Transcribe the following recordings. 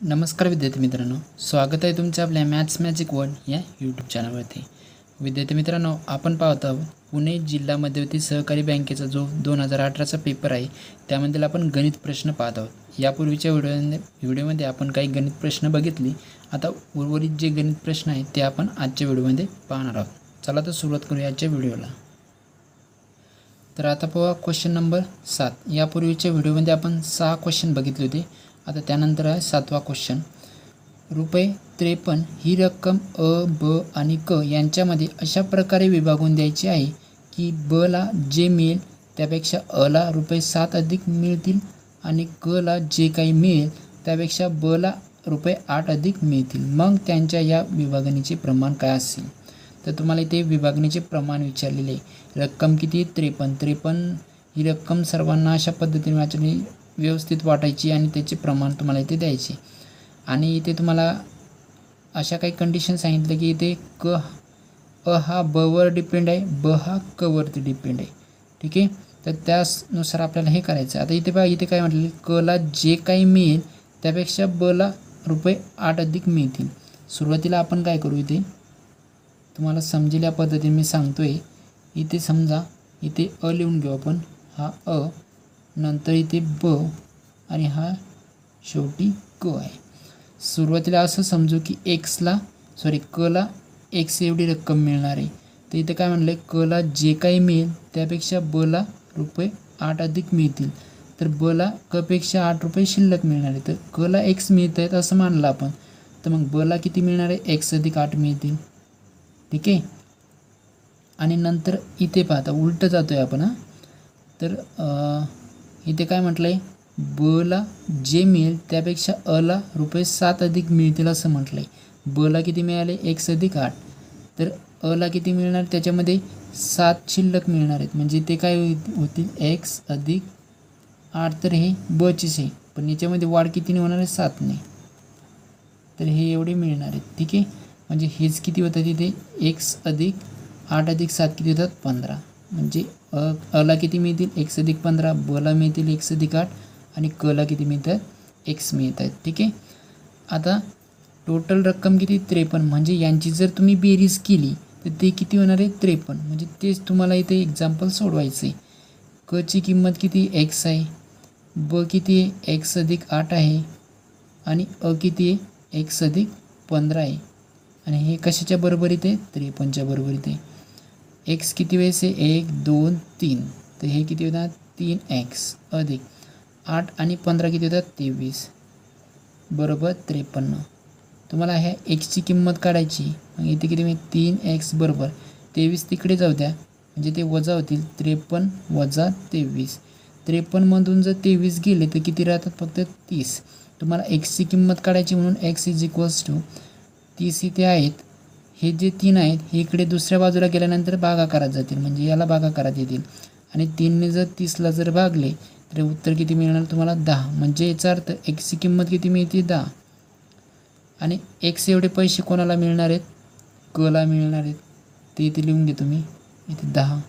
नमस्कार विद्यार्थी मित्रांनो, स्वागत आहे तुमच्या आपल्या मॅथ्स मॅजिक वर्ल्ड या यूट्यूब चॅनलवरती। विद्यार्थी मित्रांनो, आपण पाहत आहोत पुणे जिल्हा मध्यवर्ती सहकारी बँकेचा जो 2018चा पेपर आहे त्यामधील आपण गणित प्रश्न पाहत आहोत। यापूर्वीच्या व्हिडिओमध्ये आपण काही गणित प्रश्न बघितली। आता उर्वरित जे गणित प्रश्न आहेत ते आपण आजच्या व्हिडिओमध्ये पाहणार आहोत। चला तर सुरुवात करूया आजच्या व्हिडिओला। तर आता पहा क्वेश्चन नंबर 7। यापूर्वीच्या व्हिडिओमध्ये आपण 6 क्वेश्चन बघितले होते। आता त्यानंतर आहे 7वा क्वेश्चन। ₹53 ही रक्कम अ, ब आणि क यांच्यामध्ये अशा प्रकारे विभागून द्यायची आहे की ब ला जे मिळेल त्यापेक्षा अ ला ₹7 अधिक मिळतील आणि क ला जे काही मिळेल त्यापेक्षा ब ला ₹8 अधिक मिळतील। मग त्यांच्या या विभागणीचे प्रमाण काय असेल? तर तुम्हाला इथे विभागणीचे प्रमाण विचारलेले आहे। रक्कम किती? 53 ही रक्कम सर्वांना अशा पद्धतीने व्यवस्थित वाटायची आणि त्याचे प्रमाण तुम्हाला इथे द्यायचे। आणि इथे तुम्हाला अशा काही कंडिशन सांगितलं की इथे अ हा ब वर डिपेंड आहे, ब हा क वरती डिपेंड आहे। ठीक आहे, तर त्यानुसार आपल्याला हे करायचं। आता इथे पहा, इथे काय म्हटलं, क ला जे काही मिळेल त्यापेक्षा ब ला ₹8 अधिक मिळतील। सुरुवातीला आपण काय करू, इथे तुम्हाला समजेल या पद्धतीने मी सांगतोय। इथे समजा इथे अ लिहून घेऊ आपण, हा अ, नंतर इथे ब आणि हा शेवटी क आहे। सुरुवातीला असं समजू की क ला एक्स एवढी रक्कम मिळणार आहे। तर इथे काय म्हणलं, क ला जे काही मिळेल त्यापेक्षा ब ला ₹8 अधिक मिळतील। तर ब ला क पेक्षा ₹8 शिल्लक मिळणार आहे। तर क ला एक्स मिळत आहेत असं मानलं आपण, तर मग ब ला किती मिळणार आहे? एक्स अधिक 8 मिळतील। ठीक आहे, आणि नंतर इथे पाहता उलटं जातोय आपण। तर इथे काय म्हटलं आहे, ब ला जे मिळेल त्यापेक्षा अ ला ₹7 अधिक मिळतील असं म्हटलं आहे। ब ला किती मिळाले? एक्स अधिक 8। तर अ ला किती मिळणार? त्याच्यामध्ये 7 शिल्लक मिळणार आहेत, म्हणजे ते काय होतील? एक्स अधिक 8। तर हे बचीच आहे, पण याच्यामध्ये वाढ कितीने होणार आहे? 7ने। तर हे एवढे मिळणार आहेत। ठीक आहे, म्हणजे हेच किती होतात इथे? एक्स अधिक 8 अधिक 7 किती होतात? 15। म्हणजे अ ला किती मिळतील? एक्स अधिक 15, ब ला मिळतील एक्स अधिक 8 आणि क ला किती मिळतात? एक्स मिळत आहेत। ठीक आहे, आता टोटल रक्कम किती? 53। म्हणजे यांची जर तुम्ही बेरीज केली तर ते किती होणार आहे? 53। म्हणजे तेच तुम्हाला इथे एक्झाम्पल सोडवायचं आहे। क ची किंमत किती? एक्स आहे, ब किती आहे? एक्स अधिक 8 आहे आणि अ किती आहे? एक्स अधिक 15 आहे। आणि हे कशाच्या बरोबरीत आहे? 53च्या बरोबरीत आहे। एक्स किती वेळेस आहे? 1 2 3, तर हे किती होतात? 3x अधिक 8 आणि 15 किती होतात? 23 बरोबर 53। तुम्हाला ह्या एक्सची किंमत काढायची, मग इथे किती मिळेल? 3x बरोबर 23 तिकडे जाऊ द्या, म्हणजे ते वजा होतील। 53 वजा 23, 53मधून जर 23 गेले तर किती राहतात? फक्त 30। तुम्हाला एक्सची किंमत काढायची म्हणून x = 30 इथे आहेत। हे जे 3 आहेत हे इकडे दुसऱ्या बाजूला गेल्यानंतर भागाकारात जातील, म्हणजे याला भागाकारात येतील। आणि 3ने जर 30ला जर भागले तर उत्तर किती मिळणार तुम्हाला? 10। म्हणजे याचा अर्थ एक्सची किंमत किती मिळते? 10। आणि एक्स एवढे पैसे कोणाला मिळणार आहेत? क ला मिळणार आहेत। ते इथे लिहून घे तुम्ही, इथे 10।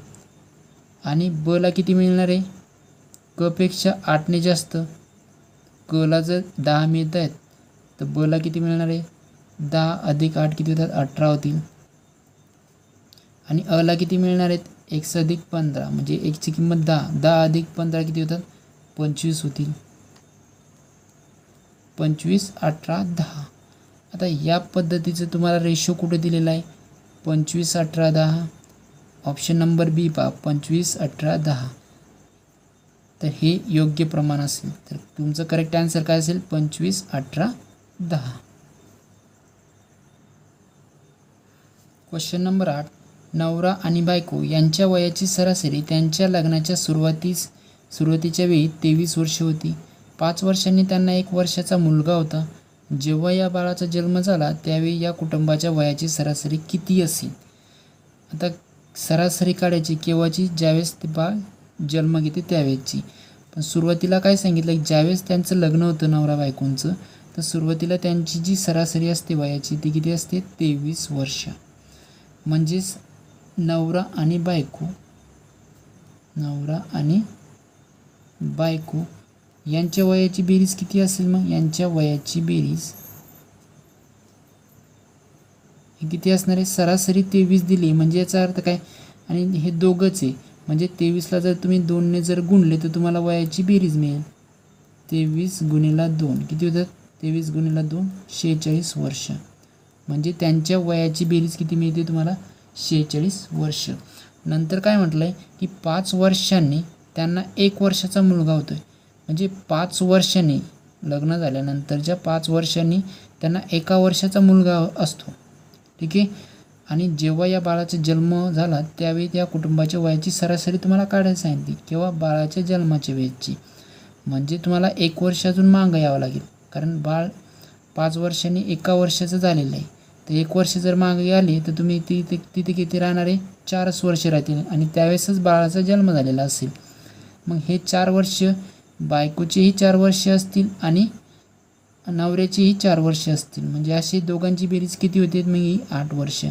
आणि ब ला किती मिळणार आहे? क पेक्षा 8ने जास्त। क ला जर 10 मिळत आहेत तर ब ला किती मिळणार आहे? 10 अधिक 8 किती होतात? 18 होतील। आणि अ ला किती मिळणार आहेत? एक्स अधिक 15, म्हणजे एक्सची किंमत 10, 10 अधिक 15 किती होतात? 25 होतील। 25 18 10। आता या पद्धतीचं तुम्हाला रेशो कुठे दिलेला आहे? 25 18 10। ऑप्शन नंबर बी पहा, 25 18 10। तर हे योग्य प्रमाण असेल, तर तुमचं करेक्ट आन्सर काय असेल? 25 18 10। Question number 8। नवरा आणि बायको यांच्या वयाची सरासरी त्यांच्या लग्नाच्या सुरुवातीच्या वेळी 23 वर्षे होती। 5 वर्षांनी त्यांना 1 वर्षाचा मुलगा होता। जेव्हा या बाळाचा जन्म झाला त्यावेळी या कुटुंबाच्या वयाची सरासरी किती असेल? आता सरासरी काढायची केव्हाची? ज्यावेळेस ते बाळ जन्म घेते त्यावेळेची। पण सुरुवातीला काय सांगितलं? ज्यावेळेस त्यांचं लग्न होतं नवरा बायकोंचं, तर सुरुवातीला त्यांची जी सरासरी असते वयाची ती किती असते? 23 वर्ष। म्हणजेच नवरा आणि बायको यांच्या वयाची बेरीज किती असेल मग? यांच्या वयाची बेरीज हे किती असणार आहे? सरासरी 23 दिली म्हणजे याचा अर्थ काय? आणि हे दोघंच आहे म्हणजे 23ला जर तुम्ही 2ने जर गुणले तर तुम्हाला वयाची बेरीज मिळेल. 23 गुणिला 2 किती होतात? 23 गुणिला 2 46 वर्ष. म्हणजे त्यांच्या वयाची बेरीज किती मिळते तुम्हाला? 46 वर्ष. नंतर काय म्हटलं आहे की 5 वर्षांनी त्यांना 1 वर्षाचा मुलगा होतो आहे. म्हणजे 5 वर्षांनी लग्न झाल्यानंतरच्या 5 वर्षांनी त्यांना 1 वर्षाचा मुलगा असतो. ठीक आहे. आणि जेव्हा या बाळाचा जन्म झाला त्यावेळी त्या कुटुंबाच्या वयाची सरासरी तुम्हाला काढायला सांगितली किंवा बाळाच्या जन्माच्या वेळेची. म्हणजे तुम्हाला 1 वर्ष अजून मागं यावं लागेल कारण बाळ 5 वर्षांनी 1 वर्षाचं झालेलं आहे. तर 1 वर्ष जर मागे आले तर तुम्ही तिथे किती राहणार आहे? 4च वर्ष राहतील आणि त्यावेळेसच बाळाचा जन्म झालेला असेल. मग हे 4 वर्ष बायकोचेही 4 वर्ष असतील आणि नवऱ्याचीही 4 वर्ष असतील. म्हणजे अशी दोघांची बेरीज किती होते? मग ही 8 वर्ष.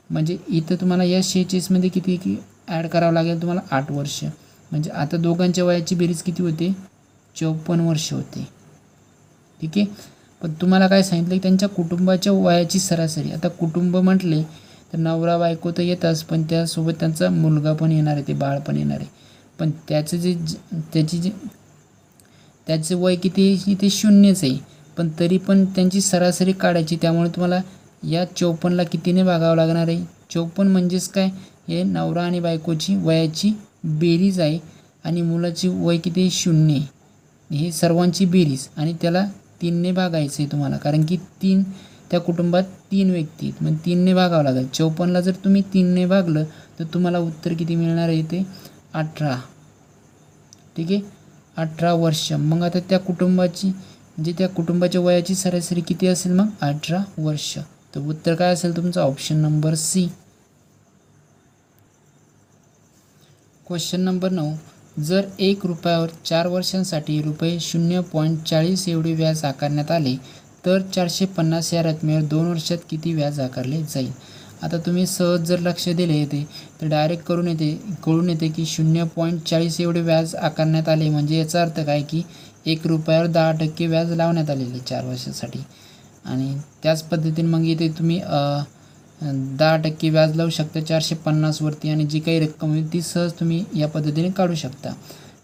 म्हणजे इथं तुम्हाला या 46मध्ये किती ॲड करावं लागेल तुम्हाला? 8 वर्ष. म्हणजे आता दोघांच्या वयाची बेरीज किती होते? 54 वर्ष होते. ठीक आहे. पण तुम्हाला काय सांगितलं की त्यांच्या कुटुंबाच्या वयाची सरासरी. आता कुटुंब म्हटले तर नवरा बायको तर येताच पण त्यासोबत त्यांचा मुलगा पण येणार आहे, ते बाळ पण येणार आहे. पण त्याचं वय किती आहे? ते 0च आहे. पण तरी पण त्यांची सरासरी काढायची. त्यामुळे तुम्हाला या 54ला कितीने भागावं लागणार आहे? 54 म्हणजेच काय? हे नवरा आणि बायकोची वयाची बेरीज आहे आणि मुलाची वय किती आहे? 0. ही सर्वांची बेरीज आणि त्याला 3ने भागायचं आहे तुम्हाला कारण की त्या कुटुंबात 3 व्यक्ती आहेत. मग 3ने भागावं लागेल. 54ला जर तुम्ही 3ने भागलं तर तुम्हाला उत्तर किती मिळणार आहे? ते 18. ठीक आहे. 18 वर्ष. मग आता त्या कुटुंबाच्या वयाची सरासरी किती असेल मग? 18 वर्ष. तर उत्तर काय असेल तुमचं? Option number C. Question number 9. जर 1 रुपयावर 4 वर्षांसाठी रुपये 0.40 एवढे व्याज आकारण्यात आले तर 450 या रकमेवर 2 वर्षात किती व्याज आकारले जाईल? आता तुम्ही सहज जर लक्ष दिले येते तर डायरेक्ट कळून येते की 0.40 एवढे व्याज आकारण्यात आले म्हणजे याचा अर्थ काय की 1 रुपयावर 10% व्याज लावण्यात आलेले 4 वर्षासाठी. आणि त्याच पद्धतीने मग इथे तुम्ही 10% व्याज लावू शकता 450 वरती आणि जी काही रक्कम होईल ती सहज तुम्ही या पद्धतीने काढू शकता.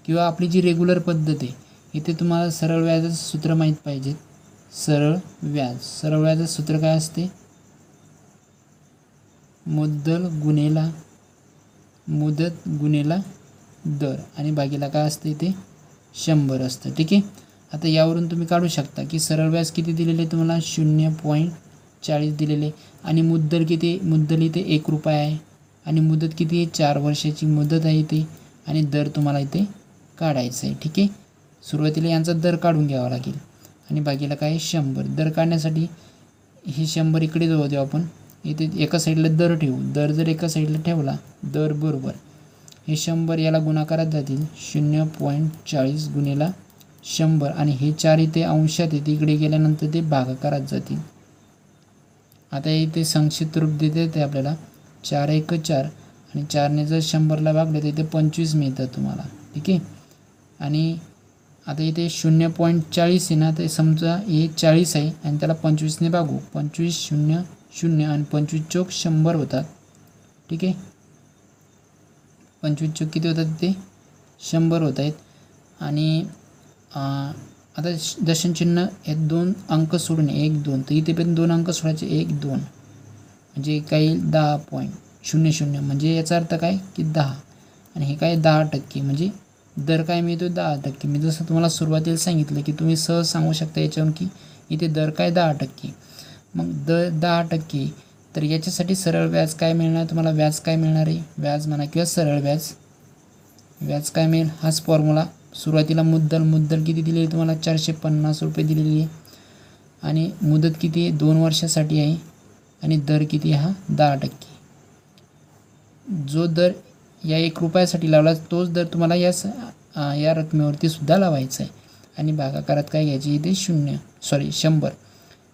किंवा आपली जी रेग्युलर पद्धत आहे इथे तुम्हाला सरळ व्याजाचं सूत्र माहीत पाहिजे. सरळ व्याजाचं सूत्र काय असते? मुद्दत गुणिला दर आणि भागीला काय असते? इथे 100 असतं. ठीक आहे. आता यावरून तुम्ही काढू शकता की सरळ व्याज किती दिलेले तुम्हाला? 0.40 दिलेले आणि मुद्दल इथे 1 रुपया आहे आणि मुदत किती आहे? 4 वर्षाची मुदत आहे इथे आणि दर तुम्हाला इथे काढायचा आहे. ठीक आहे. सुरुवातीला यांचा दर काढून घ्यावा लागेल आणि बाकीला काय? 100. दर काढण्यासाठी हे 100 इकडे जाऊ देऊ आपण. इथे एका साईडला दर ठेवू. दर जर एका साईडला ठेवला दर बरोबर हे 100 याला गुणाकारात जातील 0.40 गुणिला 100 आणि हे 4 इथे अंशात येते इकडे गेल्यानंतर ते भागाकारात जातील. आता इथे संक्षिप्त रूप देते ते आपल्याला 4 1 4 आणि 4ने जर 100ला भागले तर इथे 25 मिळतात तुम्हाला. ठीक आहे. आणि आता इथे 0.40 आहे ना ते समजा हे 40 आहे आणि त्याला 25ने भागू. 25 0 0 आणि 25 चौक 100 होतात. ठीक आहे. 25 चौक किती होतात? ते 100 होत आहेत. आणि आता दशमचिन्ह हे 2 अंक सोडून 1 2 तर इथे पण 2 अंक सोडायचे 1 2 म्हणजे काही 10.00 म्हणजे याचा अर्थ काय की 10 आणि हे काय 10% म्हणजे दर काय मिळतो? 10%. मी जसं तुम्हाला सुरुवातीला सांगितलं की तुम्ही सहज सांगू शकता याच्यावरून की इथे दर काय 10%. मग दर 10% तर याच्यासाठी सरळ व्याज काय मिळणार तुम्हाला? व्याज काय मिळणार आहे? व्याज म्हणा किंवा सरळ व्याज काय मिळेल? हाच फॉर्म्युला. सुरुवातीला मुद्दल किती दिलेली तुम्हाला? 450 रुपये दिलेली आहे आणि मुदत किती आहे? 2 वर्षासाठी आहे आणि दर किती? हा 10%. जो दर या 1 रुपयासाठी लावला तोच दर तुम्हाला या रकमेवरती सुद्धा लावायचा आहे आणि भागाकारात काय घ्यायची? इथे 100.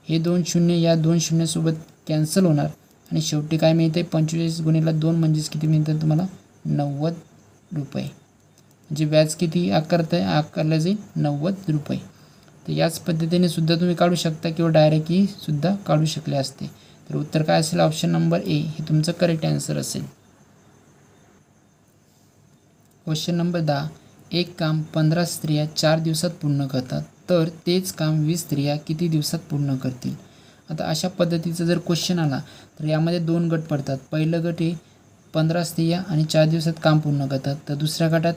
हे 2 शून्य या 2 शून्यासोबत कॅन्सल होणार आणि शेवटी काय मिळते? 25 गुणिला 2 म्हणजेच किती मिळतात तुम्हाला? 90 रुपये. म्हणजे व्याज किती आकारलं जाईल 90 रुपये. तर याच पद्धतीने सुद्धा तुम्ही काढू शकता किंवा डायरेक्टली सुद्धा काढू शकले असते. तर उत्तर काय असेल? ऑप्शन नंबर ए हे तुमचं करेक्ट आन्सर असेल. Question number 10. एक काम 15 स्त्रिया 4 दिवसात पूर्ण करतात, तर तेच काम 20 स्त्रिया किती दिवसात पूर्ण करतील? आता अशा पद्धतीचा जर क्वेश्चन आला तर यामध्ये 2 गट पडतात. पहिलं गट हे 15 स्त्रिया आणि 4 दिवसात काम पूर्ण करतात, तर दुसऱ्या गटात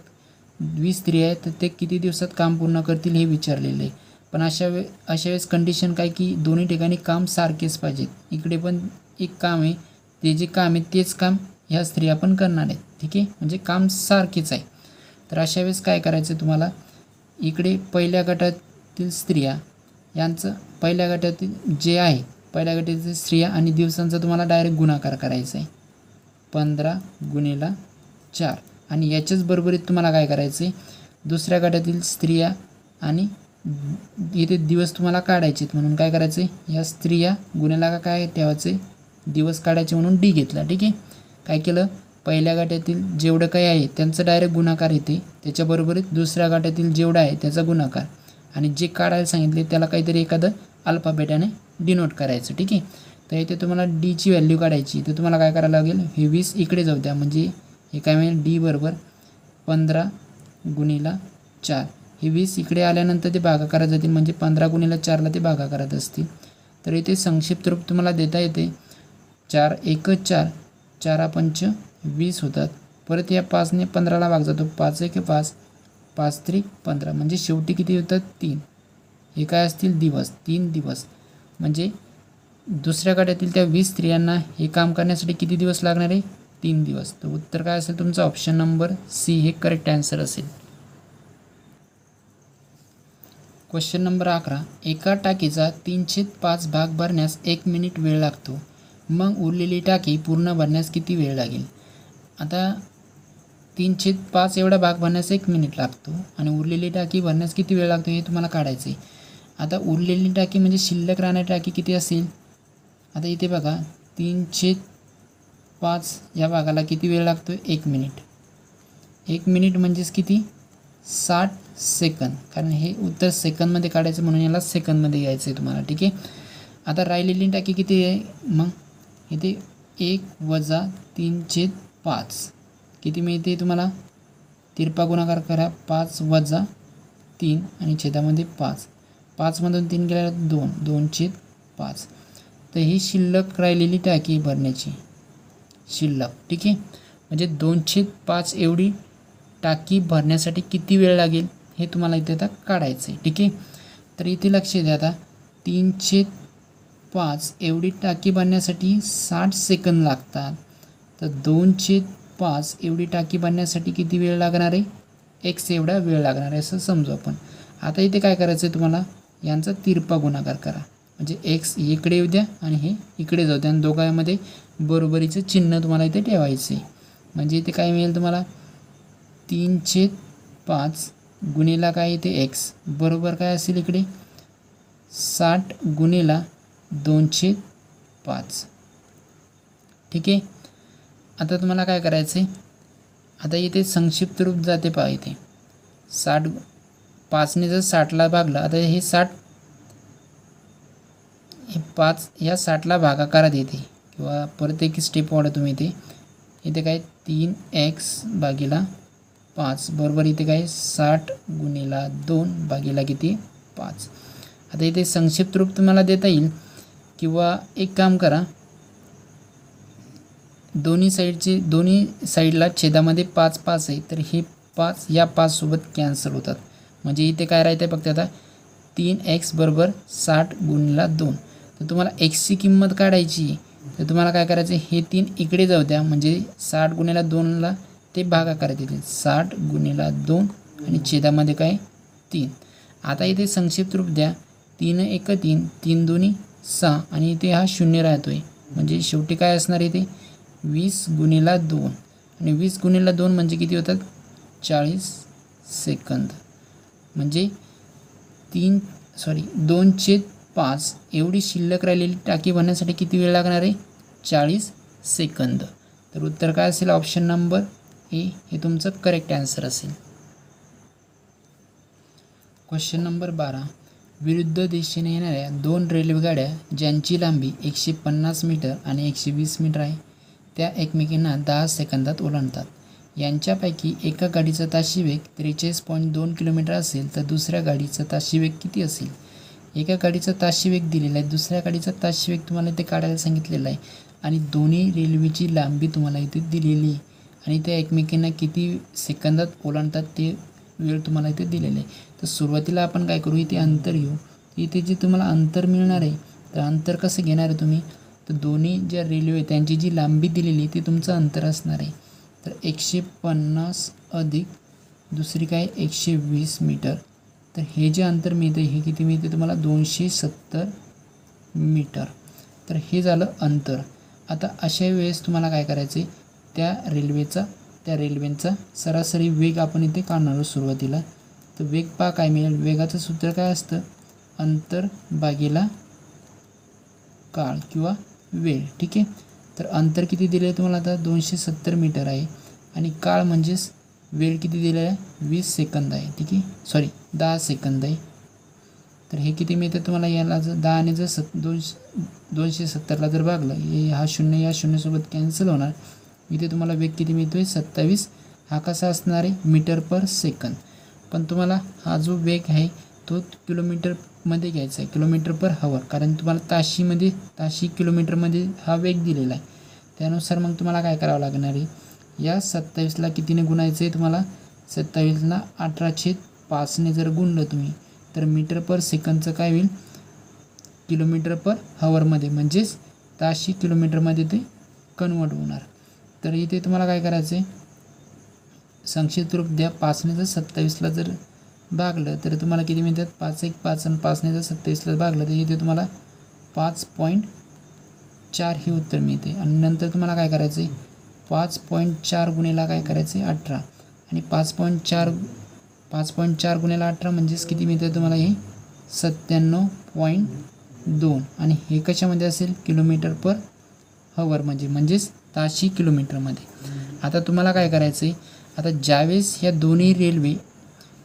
20 स्त्रिया आहेत, तर ते किती दिवसात काम पूर्ण करतील हे विचारलेलं आहे. पण अशा वेळेस कंडिशन काय की दोन्ही ठिकाणी काम सारखेच पाहिजेत. इकडे पण एक काम आहे, ते जे काम आहे तेच काम ह्या स्त्रिया पण करणार आहेत. ठीक आहे, म्हणजे काम सारखेच आहे. तर अशा वेळेस काय करायचं तुम्हाला, इकडे पहिल्या गटातील स्त्रिया यांचं पहिल्या गटातील जे आहे पहिल्या गटातील स्त्रिया आणि दिवसांचा तुम्हाला डायरेक्ट गुणाकार करायचा आहे. 15 गुणिला 4 आणि याच्याच बरोबरीत तुम्हाला काय करायचं आहे, दुसऱ्या गटातील स्त्रिया आणि इथे दिवस तुम्हाला काढायचे आहेत. म्हणून काय करायचं आहे, या स्त्रिया गुन्ह्याला काय ठेवायचे, दिवस काढायचे म्हणून डी घेतला. ठीक आहे, काय केलं, पहिल्या गटातील जेवढं काही आहे त्यांचं डायरेक्ट गुणाकार येते, त्याच्याबरोबरीत दुसऱ्या गटातील जेवढं आहे त्याचा गुणाकार आणि जे काढायला सांगितले त्याला काहीतरी एखादं अल्फाबेटाने डिनोट करायचं. ठीक आहे, तर इथे तुम्हाला डीची व्हॅल्यू काढायची, तर तुम्हाला काय करायला लागेल, हे 20 इकडे जाऊ द्या, म्हणजे हे काय मिळेल, डी बरोबर 15 गुणिला 4. हे 20 इकडे आल्यानंतर ते भागाकारात जातील, म्हणजे 15 गुणिला 4ला ते भागाकारात असतील. तर इथे संक्षिप्त रूप तुम्हाला देता येते, 4 एकच 4, 4 पंच 20 होतात. परत या 5ने 15ला भाग जातो, 5 एक 5, 5 त्रिक 15, म्हणजे शेवटी किती होतात, 3. हे काय असतील, दिवस, 3 दिवस. म्हणजे दुसऱ्या गटातील त्या 20 स्त्रियांना हे काम करण्यासाठी किती दिवस लागणार आहे, 3 दिवस. तर उत्तर काय असेल तुमचं, ऑप्शन नंबर सी हे करेक्ट आन्सर असेल. Question number 11. एका टाकीचा 3/5 भाग भरण्यास 1 मिनिट वेळ लागतो, मग उरलेली टाकी पूर्ण भरण्यास किती वेळ लागेल? आता 3/5 एवढा भाग भरण्यास 1 मिनिट लागतो आणि उरलेली टाकी भरण्यास किती वेळ लागतो हे तुम्हाला काढायचं आहे. आता उरलेली टाकी म्हणजे शिल्लक राहणारी टाकी किती असेल, आता इथे बघा 3/5 या भागाला किती वेळ लागतो, 1 मिनिट. 1 मिनिट म्हणजेच किती, 60 सेकंद, कारण हे उत्तर सेकंदमध्ये काढायचं म्हणून याला सेकंदमध्ये घ्यायचं आहे तुम्हाला. ठीक आहे, आता राहिलेली टाकी किती आहे, मग इथे 1 वजा 3/5 किती मिळते तुम्हाला, तिरपा गुणाकार करा, 5 वजा 3 आणि छेदामध्ये 5, 5मधून 3 गेल्यावर 2, 2/5. तर ही शिल्लक राहिलेली टाकी भरण्याची शिल्लक. ठीक आहे, म्हणजे 2/5 एवढी टाकी भरण्यासाठी किती वेळ लागेल हे तुम्हाला इथे आता काढायचं आहे. ठीक आहे, तर इथे लक्ष द्या, आता 3/5 एवढी टाकी भरण्यासाठी 60 सेकंद लागतात, तर 2/5 एवढी टाकी भरण्यासाठी किती वेळ लागणार आहे, x एवढा वेळ लागणार आहे असं समजू आपण. आता इथे काय करायचं आहे तुम्हाला, यांचा तिरपा गुणाकार करा, म्हणजे x इकडे येऊ द्या आणि हे इकडे जाऊ द्या आणि दोघांमध्ये बरोबरीचं चिन्ह तुम्हाला इथे ठेवायचं आहे. म्हणजे इथे काय मिळेल तुम्हाला, 3/5 गुणिला काय इथे x बरोबर काय असेल इकडे 60 गुणिला 2/5. ठीक आहे, आता तुम्हाला काय करायचं आहे, आता इथे संक्षिप्त रूप जाते पहा, इथे 60 5ने जर 60ला भागलं, आता हे 60 हे 5 या 60ला भागाकारात येते, किंवा परत एक स्टेप वाढा तुम्ही इथे काय 3x भागिला 5 बरोबर इथे काय 60 गुणिला 2 भागिला किती 5. आता इथे संक्षिप्त रूप तुम्हाला देता येईल, किंवा एक काम करा, दोन्ही साईडला छेदामध्ये 5 5 आहे, तर हे 5 या 5 सोबत कॅन्सल होतात. म्हणजे इथे काय राहते फक्त आता 3x बरोबर 60 गुणिला 2. तर तुम्हाला xची किंमत काढायची, तर तुम्हाला काय करायचं, हे 3 इकडे जाऊ द्या, म्हणजे 60 गुणिला 2ला ते भागाकार येतील, 60 गुणिला 2 आणि छेदामध्ये काय 3. आता इथे संक्षिप्त रूप द्या, 3 1 3, 3 2 6 आणि इथे हा 0 राहतोय, म्हणजे शेवटी काय असणार इथे 20 गुणिला 2 आणि 20 गुणिला 2 म्हणजे किती होतात 40 सेकंद. म्हणजे 2/5 एवढी शिल्लक राहिलेली टाकी भरण्यासाठी किती वेळ लागणार आहे 40 सेकंद. तर उत्तर काय असेल ऑप्शन नंबर ए हे तुमचं करेक्ट आन्सर असेल. Question number 12. विरुद्ध दिशेने येणाऱ्या दोन रेल्वेगाड्या ज्यांची लांबी 150 मीटर आणि 120 मीटर आहे त्या एकमेकींना 10 सेकंदात ओलांडतात. यांच्यापैकी एका गाडीचा ताशी वेग 43.2 किलोमीटर असेल तर दुसऱ्या गाडीचा ताशी वेग किती असेल? एका गाडीचा ताशी वेग दिलेला आहे, दुसऱ्या गाडीचा ताशी वेग तुम्हाला इथे काढायला सांगितलेला आहे आणि दोन्ही रेल्वेची लांबी तुम्हाला इथे दिलेली आहे आणि त्या एकमेकींना किती सेकंदात ओलांडतात ते वेळ तुम्हाला इथे दिलेला आहे. तर सुरुवातीला आपण काय करू, इथे अंतर घेऊ. इथे जे तुम्हाला अंतर मिळणार आहे तर अंतर कसं घेणार आहे तुम्ही, तर दोन्ही ज्या रेल्वे त्यांची जी लांबी दिलेली ते तुमचं अंतर असणार आहे. तर 150 अधिक दुसरी काय 120 मीटर, तर हे जे अंतर मिळतं हे किती मिळते तुम्हाला 270 मीटर. तर हे झालं अंतर. आता अशा वेळेस तुम्हाला काय करायचं आहे, त्या रेल्वेचा सरासरी वेग आपण इथे काढणार आहोत सुरुवातीला. तर वेग काय मिळेल, वेगाचं सूत्र काय असतं, अंतर भागिले काळ किंवा वेळ. ठीक आहे. तर अंतर किती दिलं आहे तुम्हाला आता 270 मीटर आहे आणि काळ म्हणजेच वेळ किती दिलेला आहे 20 सेकंद आहे. ठीक आहे, 10 सेकंद आहे. तर हे किती मिळतं तुम्हाला, याला जर 10ने जर 270ला जर भागलं, हा शून्य या शून्यसोबत कॅन्सल होणार. इथे तुम्हाला वेग किती मिळतो आहे 27. हा कसा असणार आहे मीटर पर सेकंद, पण तुम्हाला हा जो वेग आहे तो किलोमीटरमध्ये घ्यायचा आहे, किलोमीटर पर हवर, कारण तुम्हाला ताशी किलोमीटरमध्ये हा वेग दिलेला आहे. त्यानुसार मग तुम्हाला काय करावं लागणार आहे, या 27ला कितीने गुणायचं आहे तुम्हाला, 27ला 18/5ने जर गुणलं तुम्ही तर मीटर पर सेकंदचं काय होईल किलोमीटर पर हवरमध्ये, म्हणजेच ताशी किलोमीटरमध्ये ते कन्वर्ट होणार. तर इथे तुम्हाला काय करायचं आहे, संक्षिप्त रूप द्या. 5ने जर 27ला जर भागलं तर तुम्हाला किती मिळतात 5 1 5 आणि 5ने जर 27ला भागलं तर इथे तुम्हाला 5.4 हे उत्तर मिळते. आणि नंतर तुम्हाला काय करायचं आहे 5.4 गुणेला काय करायचं आहे 18 आणि 5.4 गुणेला 18 म्हणजेच किती मिळतं तुम्हाला हे 97.2 आणि हे कशामध्ये असेल किलोमीटर पर हवर म्हणजेच ताशी किलोमीटरमध्ये. आता तुम्हाला काय करायचं आहे, आता ज्यावेळेस ह्या दोन्ही रेल्वे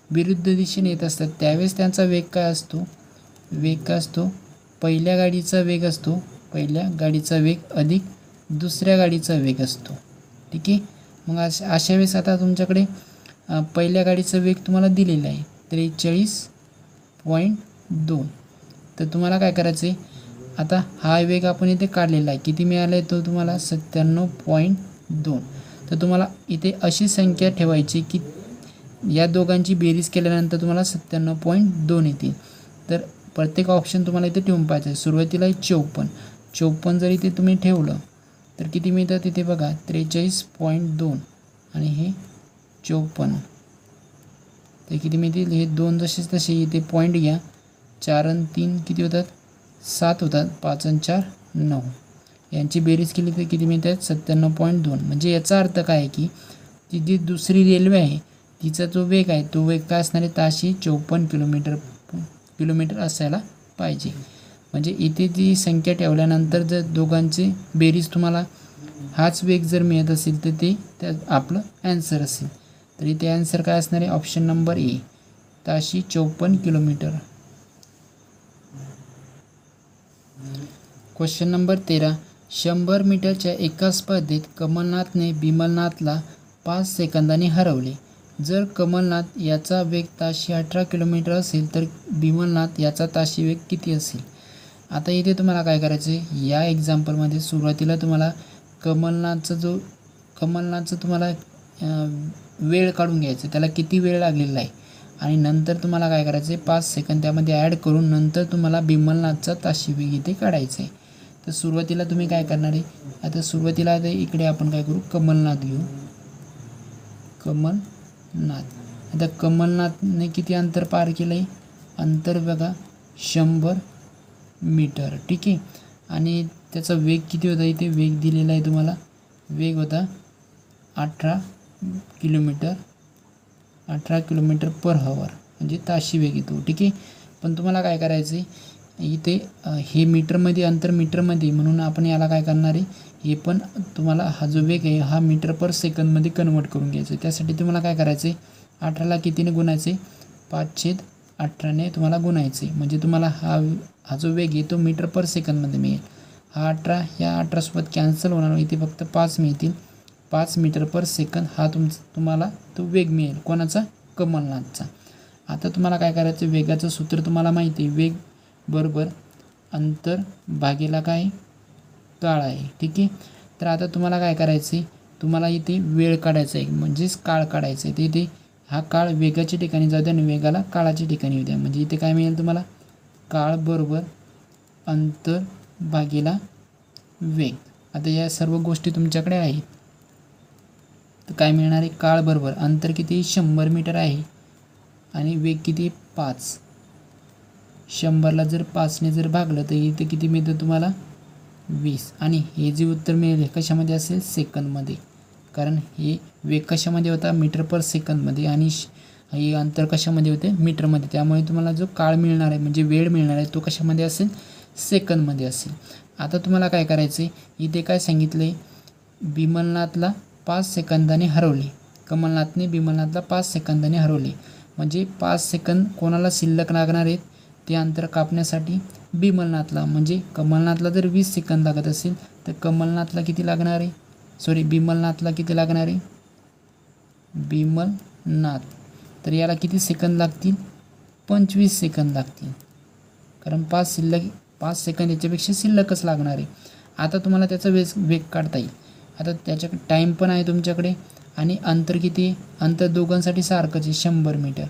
विरुद्ध दिशेने येत असतात त्यावेळेस त्यांचा वेग काय असतो, पहिल्या गाडीचा वेग असतो, पहिल्या गाडीचा वेग अधिक दुसऱ्या गाडीचा वेग असतो. ठीक आहे. मग अशा वेळेस आता तुमच्याकडे पहिल्या गाडीचा वेग तुम्हाला दिलेला आहे 43.2. तर तुम्हाला काय करायचं आहे, आता हा वेग आपण इथे काढलेला आहे, किती मिळाला आहे तो तुम्हाला 97.2. तर तुम्हाला इथे अशी संख्या ठेवायची की या दोघांची बेरीज केल्यानंतर तुम्हाला 97.2 येतील. तर प्रत्येक ऑप्शन तुम्हाला इथे ठेवून पाहिजे. सुरुवातीला 54 जर इथे तुम्ही ठेवलं तर किती मिळतं तिथे बघा 43.2 आणि हे 54, ते किती मिळतील, हे 2 जसेच तसे इथे पॉईंट घ्या, 4 आणि 3 किती होतात 7 होतात, 5 आणि 4 9, यांची बेरीज केली तर किती मिळतात 97.2. म्हणजे याचा अर्थ काय आहे की ती जी दुसरी रेल्वे आहे तिचा जो वेग आहे तो वेग काय असणार आहे ताशी 54 किलोमीटर असायला पाहिजे. म्हणजे इथे जी संख्या ठेवल्यानंतर जर दोघांची बेरीज तुम्हाला हाच वेग जर मिळत असेल तर ते आपलं ॲन्सर असेल. तर इथे ॲन्सर काय असणार आहे ऑप्शन नंबर ए, ताशी 54 किलोमीटर. Question number 13. 100 मीटरच्या एका स्पर्धेत कमलनाथने बिमलनाथला 5 सेकंदांनी हरवले. जर कमलनाथ याचा वेग ताशी 18 किलोमीटर असेल तर बिमलनाथ याचा ताशी वेग किती असेल? आता इथे तुम्हाला काय करायचं आहे, या एक्झाम्पलमध्ये सुरुवातीला तुम्हाला कमलनाथचं तुम्हाला वेळ काढून घ्यायचं, त्याला किती वेळ लागलेला आहे आणि नंतर तुम्हाला काय करायचं आहे 5 सेकंद त्यामध्ये ॲड करून नंतर तुम्हाला बिमलनाथचा ताशी वेग इथे काढायचा आहे. तर सुरुवातीला तुम्ही काय करणार आहे, आता सुरुवातीला इकडे आपण काय करू कमलनाथ घेऊ. आता कमलनाथने किती अंतर पार केलं आहे, अंतर बघा 100 मीटर. ठीक आहे. आणि त्याचा वेग किती होता, इथे वेग दिलेला आहे तुम्हाला, वेग होता 18 किलोमीटर पर हवर, म्हणजे ताशी वेग येतो. ठीक आहे. पण तुम्हाला काय करायचं आहे इथे हे मीटरमध्ये अंतर मीटरमध्ये म्हणून आपण याला काय करणार आहे, हे पण तुम्हाला हा जो वेग आहे हा मीटर पर सेकंदमध्ये कन्वर्ट करून घ्यायचं आहे. त्यासाठी तुम्हाला काय करायचं आहे 18ला कितीने गुणायचे 5/2 18ने तुम्हाला गुणायचे, म्हणजे तुम्हाला हा जो वेग आहे तो मीटर पर सेकंदमध्ये मिळेल. हा 18 या 18सोबत कॅन्सल होणार, इथे फक्त 5 मिळतील. 5 मीटर पर सेकंद हा तुम्हाला तो वेग मिळेल. कोणाचा? कमलनाथचा. आता तुम्हाला काय करायचं, वेगाचं सूत्र तुम्हाला माहिती आहे, वेग बरोबर अंतर भागीला काय काळ आहे. ठीक आहे. तर आता तुम्हाला काय करायचं आहे, तुम्हाला इथे वेळ काढायचा आहे, म्हणजेच काळ काढायचं आहे. तर इथे हा काळ वेगाच्या ठिकाणी जाऊ द्या आणि वेगाला काळाच्या ठिकाणी येऊ द्या, म्हणजे इथे काय मिळेल तुम्हाला, काळ बरोबर अंतर भागीला वेग. आता या सर्व गोष्टी तुमच्याकडे आहेत. तर काय मिळणार आहे, काळ बरोबर अंतर किती 100 मीटर आहे आणि वेग किती 5. 100ला जर 5ने जर भागलं तर इथे किती मिळतं तुम्हाला 20. आणि हे जे उत्तर मिळेल हे कशामध्ये असेल, सेकंदमध्ये, कारण हे वेग कशामध्ये होता, मीटर पर सेकंदमध्ये, आणि हे अंतर कशामध्ये होते, मीटरमध्ये. त्यामुळे तुम्हाला जो काळ मिळणार आहे म्हणजे वेळ मिळणार आहे तो कशामध्ये असेल, सेकंदमध्ये असेल. आता तुम्हाला काय करायचं आहे, इथे काय सांगितलं आहे, बिमलनाथला 5 सेकंदाने हरवले. कमलनाथने बिमलनाथला 5 सेकंदाने हरवले, म्हणजे 5 सेकंद कोणाला शिल्लक लागणार आहेत, ते अंतर कापण्यासाठी बिमलनाथला. म्हणजे कमलनाथला जर 20 सेकंद लागत असेल तर कमलनाथला किती लागणार आहे, बिमलनाथला किती लागणार आहे, बिमलनाथ, तर याला किती सेकंद लागतील, 25 सेकंद लागतील, कारण 5 सेकंद याच्यापेक्षा शिल्लकच लागणार आहे. आता तुम्हाला त्याचा वेग काढता येईल. आता त्याच्याकडे टाईम पण आहे तुमच्याकडे, आणि अंतर किती आहे, अंतर दोघांसाठी सारखंच आहे 100 मीटर,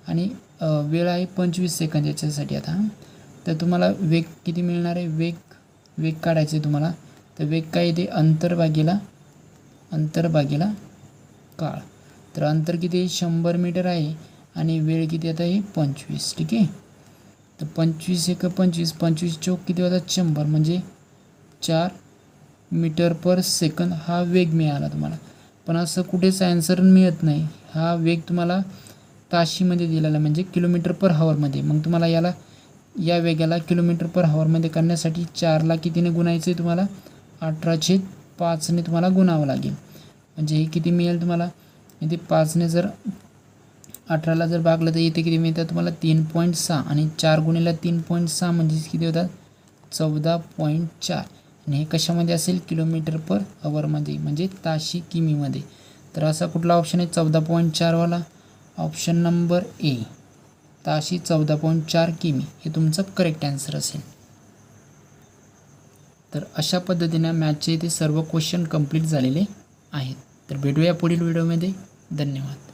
आणि वेळ आहे 25 सेकंद याच्यासाठी. आता तर तुम्हाला वेग किती मिळणार आहे, वेग काढायचे तुम्हाला. तर वेग काय येते, अंतर भागीला काळ. तर अंतर किती आहे 100 मीटर आहे, आणि वेळ किती आता आहे 25. ठीक आहे. तर 25 एक 25, 25 चौक किती होतात 100, म्हणजे 4 मीटर पर सेकंद हा वेग मिळाला तुम्हाला. पण असं कुठेच ॲन्सर मिळत नाही. हा वेग तुम्हाला ताशीमध्ये दिलेला, म्हणजे किलोमीटर पर हॉवरमध्ये. मग तुम्हाला या वेगाला किलोमीटर पर हॉवरमध्ये करण्यासाठी 4ला कितीने गुणायचं आहे तुम्हाला, 18/5ने तुम्हाला गुणावं लागेल. म्हणजे हे किती मिळेल तुम्हाला, इथे 5ने जर 18ला जर भागलं तर इथे किती मिळतात तुम्हाला 3.6, आणि 4 गुणिले 3.6 म्हणजे किती होतात 14.4. आणि हे कशामध्ये असेल, किलोमीटर पर हॉवरमध्ये, म्हणजे ताशी किमीमध्ये. तर असा कुठला ऑप्शन आहे 14.4 वाला, ऑप्शन नंबर ए, ताशी 14.4 किमी, हे तुमचं करेक्ट आन्सर असेल. तर अशा पद्धतीने मॅथचे इथे सर्व क्वेश्चन कंप्लीट झालेले आहेत. तर भेटूया पुढील व्हिडिओमध्ये. धन्यवाद.